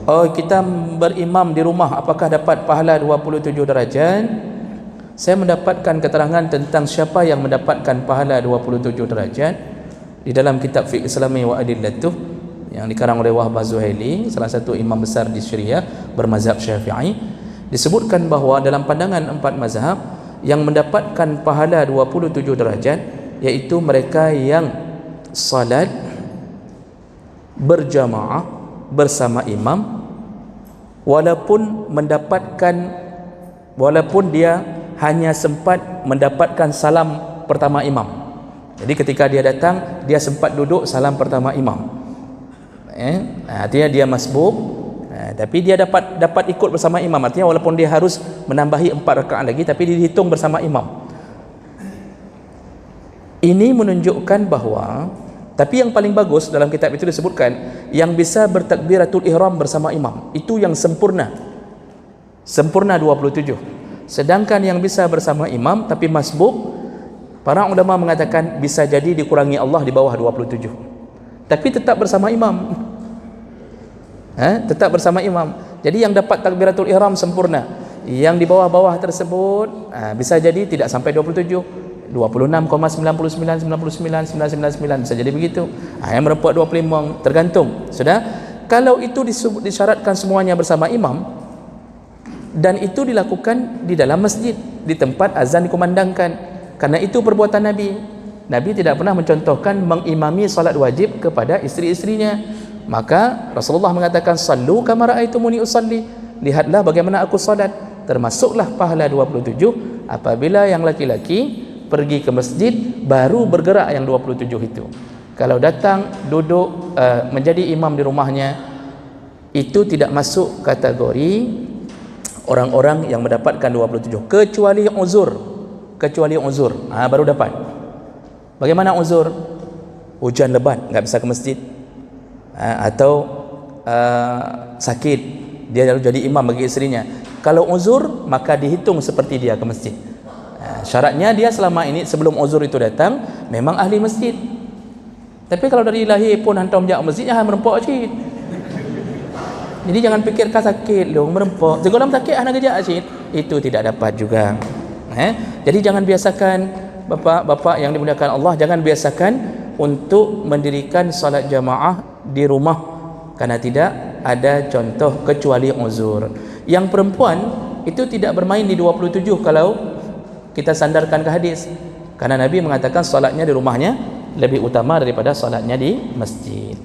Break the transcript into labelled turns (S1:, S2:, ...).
S1: Oh, kita berimam di rumah apakah dapat pahala 27 darajat? Saya mendapatkan keterangan tentang siapa yang mendapatkan pahala 27 derajat di dalam kitab Fiqh Islami wa Adillatuh yang dikarang oleh Wahbah Zuhaili, salah satu imam besar di Syria bermazhab Syafi'i. Disebutkan bahawa dalam pandangan 4 mazhab yang mendapatkan pahala 27 derajat iaitu mereka yang salat berjamaah bersama imam, walaupun dia hanya sempat mendapatkan salam pertama imam. Jadi ketika dia datang, dia sempat duduk salam pertama imam. Artinya dia masbuk, tapi dia dapat ikut bersama imam. Artinya walaupun dia harus menambahi 4 rakaat lagi, tapi dia dihitung bersama imam. Ini menunjukkan bahawa, tapi yang paling bagus dalam kitab itu disebutkan yang bisa bertakbiratul ihram bersama imam, itu yang sempurna 27. Sedangkan yang bisa bersama imam tapi masbuk, para ulama mengatakan bisa jadi dikurangi Allah di bawah 27, tapi tetap bersama imam. Tetap bersama imam. Jadi yang dapat takbiratul ihram sempurna, yang di bawah-bawah tersebut bisa jadi tidak sampai 27, 26,99, 99, 999, bisa jadi begitu. Yang merempuat 25, tergantung. Sudah, kalau itu disyaratkan semuanya bersama imam dan itu dilakukan di dalam masjid, di tempat azan dikumandangkan, karena itu perbuatan Nabi. Nabi tidak pernah mencontohkan mengimami salat wajib kepada isteri-isterinya. Maka Rasulullah mengatakan, sallu kama ra'aitumuni usalli, lihatlah bagaimana aku salat. Termasuklah pahala 27 apabila yang laki-laki pergi ke masjid baru bergerak yang 27 itu. Kalau datang duduk menjadi imam di rumahnya, itu tidak masuk kategori orang-orang yang mendapatkan 27, kecuali uzur. Baru dapat. Bagaimana uzur? Hujan lebat, nggak bisa ke masjid, atau sakit, dia lalu jadi imam bagi isterinya. Kalau uzur, maka dihitung seperti dia ke masjid. Syaratnya dia selama ini sebelum uzur itu datang memang ahli masjid. Tapi kalau dari lahir pun hantar menjak masjid, jangan merempok cik. Jadi jangan fikirkan sakit dong merempok. Sekolah sakit anak kerja cik, itu tidak dapat juga. Jadi jangan biasakan, bapak-bapak yang dimuliakan Allah, jangan biasakan untuk mendirikan salat jamaah di rumah karena tidak ada contoh kecuali uzur. Yang perempuan itu tidak bermain di 27 kalau kita sandarkan ke hadis, karena Nabi mengatakan salatnya di rumahnya lebih utama daripada salatnya di masjid.